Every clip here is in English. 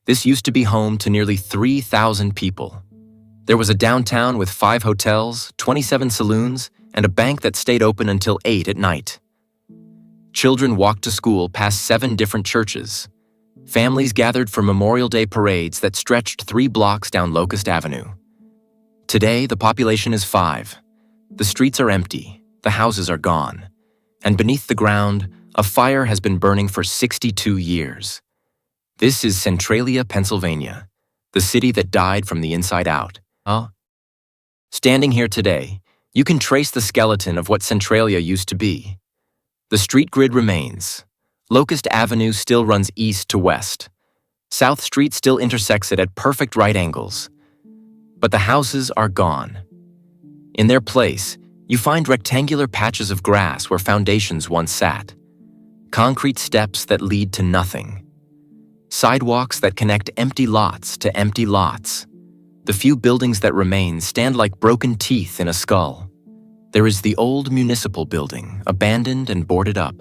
This used to be home to nearly 3,000 people. There was a downtown with 5 hotels, 27 saloons, and a bank that stayed open until 8 at night. Children walked to school past 7 different churches. Families gathered for Memorial Day parades that stretched 3 blocks down Locust Avenue. Today, the population is 5. The streets are empty, the houses are gone, and beneath the ground, a fire has been burning for 62 years. This is Centralia, Pennsylvania, the city that died from the inside out. Standing here today, you can trace the skeleton of what Centralia used to be. The street grid remains. Locust Avenue still runs east to west. South Street still intersects it at perfect right angles. But the houses are gone. In their place, you find rectangular patches of grass where foundations once sat. Concrete steps that lead to nothing. Sidewalks that connect empty lots to empty lots. The few buildings that remain stand like broken teeth in a skull. There is the old municipal building, abandoned and boarded up.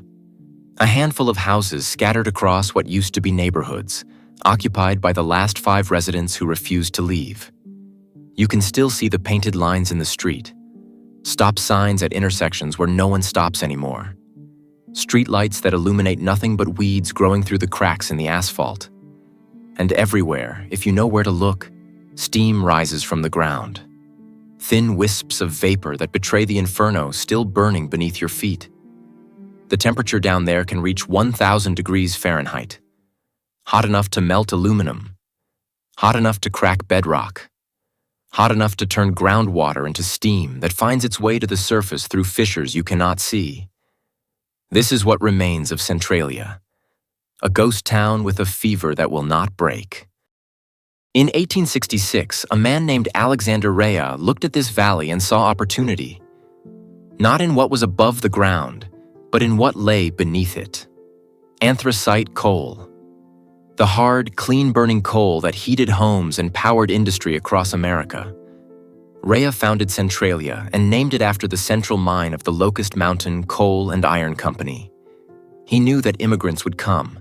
A handful of houses scattered across what used to be neighborhoods, occupied by the last 5 residents who refused to leave. You can still see the painted lines in the street. Stop signs at intersections where no one stops anymore. Streetlights that illuminate nothing but weeds growing through the cracks in the asphalt. And everywhere, if you know where to look, steam rises from the ground. Thin wisps of vapor that betray the inferno still burning beneath your feet. The temperature down there can reach 1,000 degrees Fahrenheit. Hot enough to melt aluminum. Hot enough to crack bedrock. Hot enough to turn groundwater into steam that finds its way to the surface through fissures you cannot see. This is what remains of Centralia, a ghost town with a fever that will not break. In 1866, a man named Alexander Rea looked at this valley and saw opportunity. Not in what was above the ground, but in what lay beneath it. Anthracite coal. The hard, clean-burning coal that heated homes and powered industry across America. Rea founded Centralia and named it after the central mine of the Locust Mountain Coal and Iron Company. He knew that immigrants would come.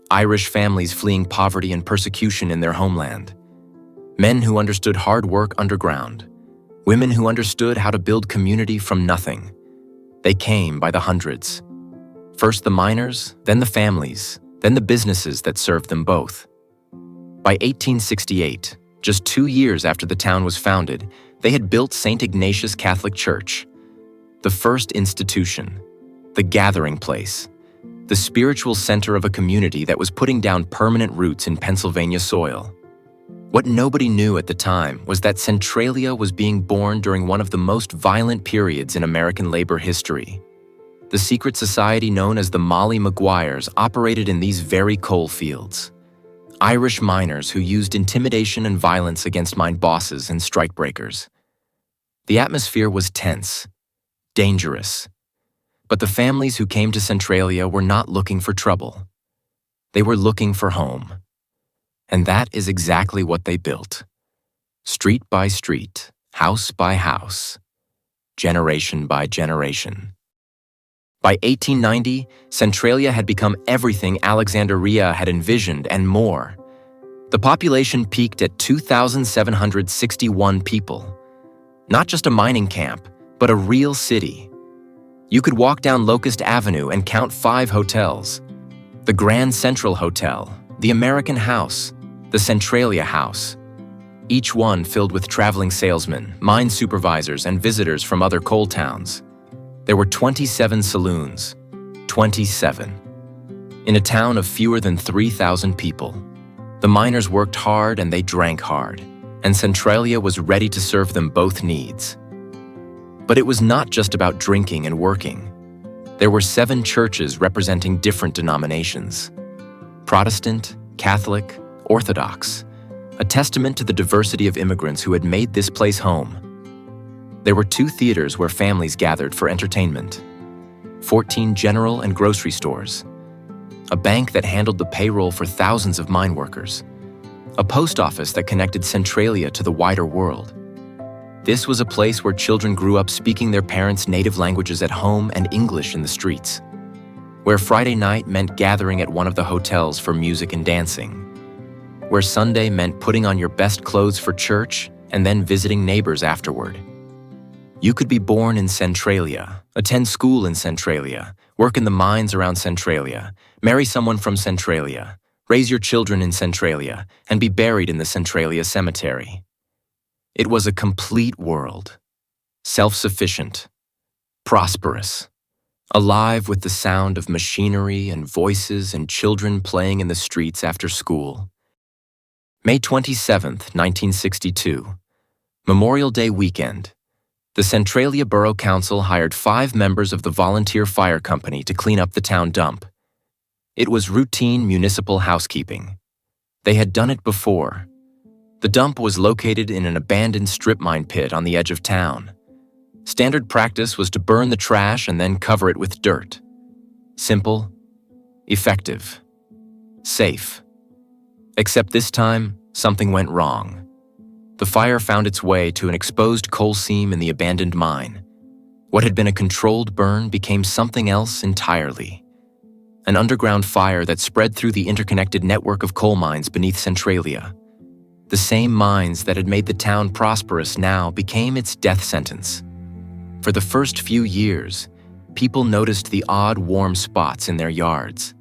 Irish families fleeing poverty and persecution in their homeland. Men who understood hard work underground. Women who understood how to build community from nothing. They came by the hundreds. First the miners, then the families, then the businesses that served them both. By 1868, just 2 years after the town was founded, they had built St. Ignatius Catholic Church, the first institution, the gathering place, the spiritual center of a community that was putting down permanent roots in Pennsylvania soil. What nobody knew at the time was that Centralia was being born during one of the most violent periods in American labor history. The secret society known as the Molly Maguires operated in these very coal fields. Irish miners who used intimidation and violence against mine bosses and strikebreakers. The atmosphere was tense, dangerous. But the families who came to Centralia were not looking for trouble. They were looking for home. And that is exactly what they built. Street by street, house by house, generation by generation. By 1890, Centralia had become everything Alexander Rea had envisioned and more. The population peaked at 2,761 people. Not just a mining camp, but a real city. You could walk down Locust Avenue and count 5 hotels. The Grand Central Hotel, the American House, the Centralia House. Each one filled with traveling salesmen, mine supervisors, and visitors from other coal towns. There were 27 saloons, 27. In a town of fewer than 3,000 people. The miners worked hard and they drank hard, and Centralia was ready to serve them both needs. But it was not just about drinking and working. There were 7 churches representing different denominations. Protestant, Catholic, Orthodox, a testament to the diversity of immigrants who had made this place home. There were 2 theaters where families gathered for entertainment, 14 general and grocery stores, a bank that handled the payroll for thousands of mine workers, a post office that connected Centralia to the wider world. This was a place where children grew up speaking their parents' native languages at home and English in the streets, where Friday night meant gathering at one of the hotels for music and dancing, where Sunday meant putting on your best clothes for church and then visiting neighbors afterward. You could be born in Centralia, attend school in Centralia, work in the mines around Centralia, marry someone from Centralia, raise your children in Centralia, and be buried in the Centralia cemetery. It was a complete world, self-sufficient, prosperous, alive with the sound of machinery and voices and children playing in the streets after school. May 27, 1962, Memorial Day weekend. The Centralia Borough Council hired 5 members of the volunteer fire company to clean up the town dump. It was routine municipal housekeeping. They had done it before. The dump was located in an abandoned strip mine pit on the edge of town. Standard practice was to burn the trash and then cover it with dirt. Simple, effective, safe. Except this time, something went wrong. The fire found its way to an exposed coal seam in the abandoned mine. What had been a controlled burn became something else entirely. An underground fire that spread through the interconnected network of coal mines beneath Centralia. The same mines that had made the town prosperous now became its death sentence. For the first few years, people noticed the odd warm spots in their yards.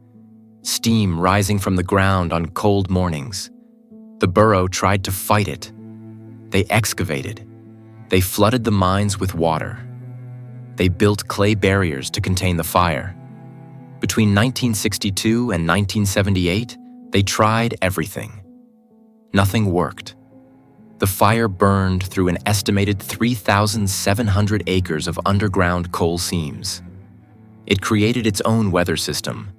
Steam rising from the ground on cold mornings. The borough tried to fight it. They excavated. They flooded the mines with water. They built clay barriers to contain the fire. Between 1962 and 1978, they tried everything. Nothing worked. The fire burned through an estimated 3,700 acres of underground coal seams. It created its own weather system,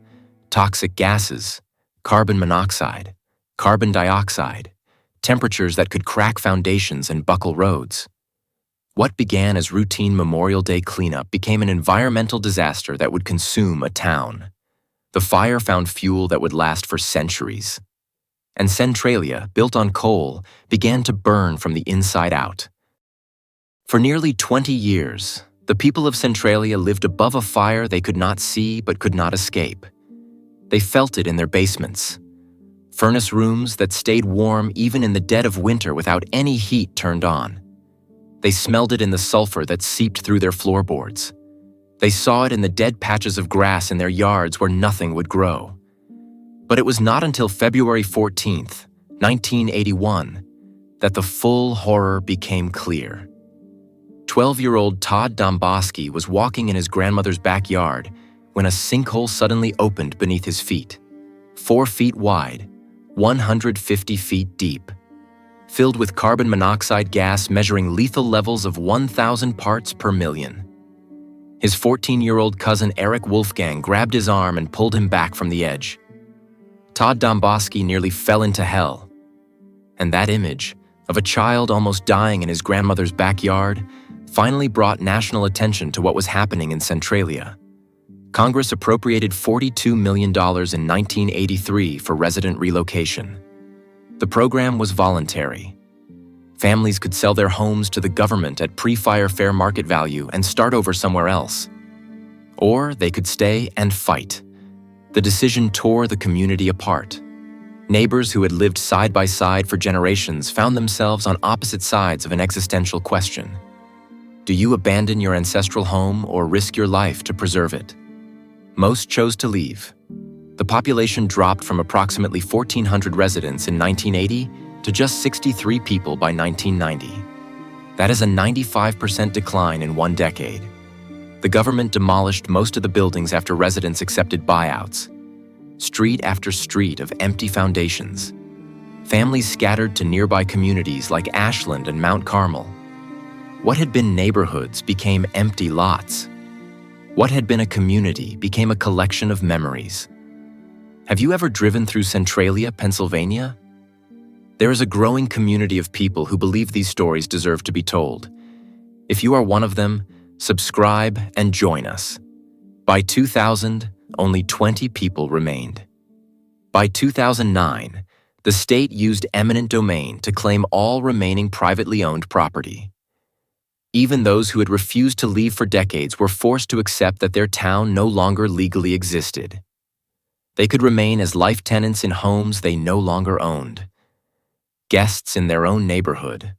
toxic gases, carbon monoxide, carbon dioxide, temperatures that could crack foundations and buckle roads. What began as routine Memorial Day cleanup became an environmental disaster that would consume a town. The fire found fuel that would last for centuries. And Centralia, built on coal, began to burn from the inside out. For nearly 20 years, the people of Centralia lived above a fire they could not see but could not escape. They felt it in their basements. Furnace rooms that stayed warm even in the dead of winter without any heat turned on. They smelled it in the sulfur that seeped through their floorboards. They saw it in the dead patches of grass in their yards where nothing would grow. But it was not until February 14th, 1981, that the full horror became clear. 12-year-old Todd Domboski was walking in his grandmother's backyard when a sinkhole suddenly opened beneath his feet, 4 feet wide, 150 feet deep, filled with carbon monoxide gas measuring lethal levels of 1,000 parts per million. His 14-year-old cousin Eric Wolfgang grabbed his arm and pulled him back from the edge. Todd Domboski nearly fell into hell. And that image of a child almost dying in his grandmother's backyard finally brought national attention to what was happening in Centralia. Congress appropriated $42 million in 1983 for resident relocation. The program was voluntary. Families could sell their homes to the government at pre-fire fair market value and start over somewhere else. Or they could stay and fight. The decision tore the community apart. Neighbors who had lived side by side for generations found themselves on opposite sides of an existential question. Do you abandon your ancestral home or risk your life to preserve it? Most chose to leave. The population dropped from approximately 1,400 residents in 1980 to just 63 people by 1990. That is a 95% decline in 1 decade. The government demolished most of the buildings after residents accepted buyouts. Street after street of empty foundations. Families scattered to nearby communities like Ashland and Mount Carmel. What had been neighborhoods became empty lots. What had been a community became a collection of memories. Have you ever driven through Centralia, Pennsylvania? There is a growing community of people who believe these stories deserve to be told. If you are one of them, subscribe and join us. By 2000, only 20 people remained. By 2009, the state used eminent domain to claim all remaining privately owned property. Even those who had refused to leave for decades were forced to accept that their town no longer legally existed. They could remain as life tenants in homes they no longer owned, guests in their own neighborhood,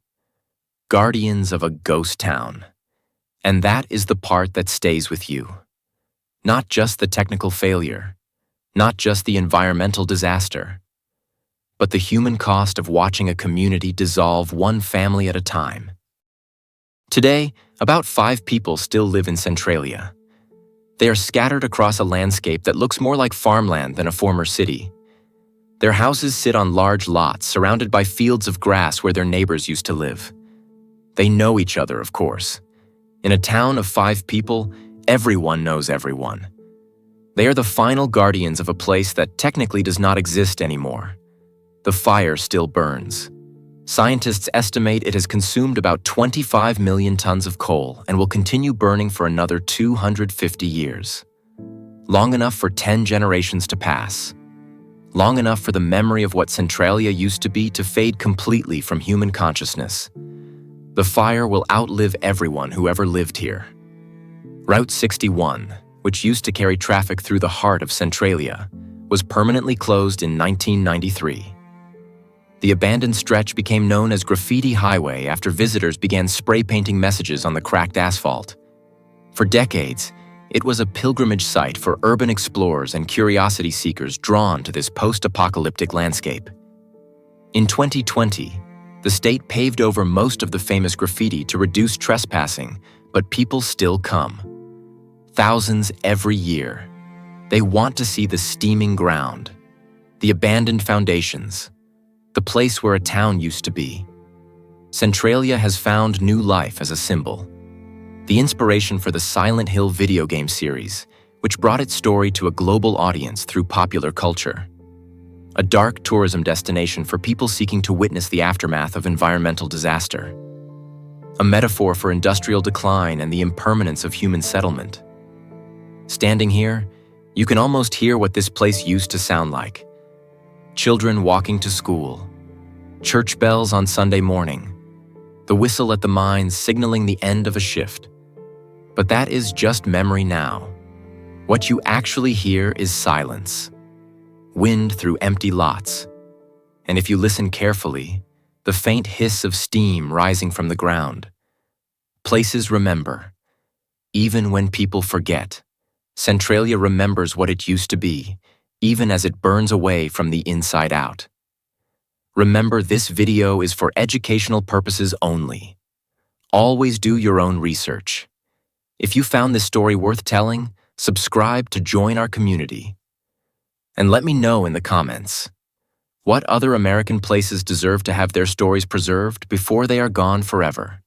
guardians of a ghost town. And that is the part that stays with you. Not just the technical failure, not just the environmental disaster, but the human cost of watching a community dissolve one family at a time. Today, about 5 people still live in Centralia. They are scattered across a landscape that looks more like farmland than a former city. Their houses sit on large lots surrounded by fields of grass where their neighbors used to live. They know each other, of course. In a town of 5 people, everyone knows everyone. They are the final guardians of a place that technically does not exist anymore. The fire still burns. Scientists estimate it has consumed about 25 million tons of coal and will continue burning for another 250 years. Long enough for 10 generations to pass. Long enough for the memory of what Centralia used to be to fade completely from human consciousness. The fire will outlive everyone who ever lived here. Route 61, which used to carry traffic through the heart of Centralia, was permanently closed in 1993. The abandoned stretch became known as Graffiti Highway after visitors began spray painting messages on the cracked asphalt. For decades, it was a pilgrimage site for urban explorers and curiosity seekers drawn to this post-apocalyptic landscape. In 2020, the state paved over most of the famous graffiti to reduce trespassing, but people still come. Thousands every year. They want to see the steaming ground, the abandoned foundations, the place where a town used to be. Centralia has found new life as a symbol. The inspiration for the Silent Hill video game series, which brought its story to a global audience through popular culture. A dark tourism destination for people seeking to witness the aftermath of environmental disaster. A metaphor for industrial decline and the impermanence of human settlement. Standing here, you can almost hear what this place used to sound like. Children walking to school, church bells on Sunday morning, the whistle at the mines signaling the end of a shift. But that is just memory now. What you actually hear is silence. Wind through empty lots. And if you listen carefully, the faint hiss of steam rising from the ground. Places remember. Even when people forget, Centralia remembers what it used to be, even as it burns away from the inside out. Remember, this video is for educational purposes only. Always do your own research. If you found this story worth telling, subscribe to join our community. And let me know in the comments, what other American places deserve to have their stories preserved before they are gone forever?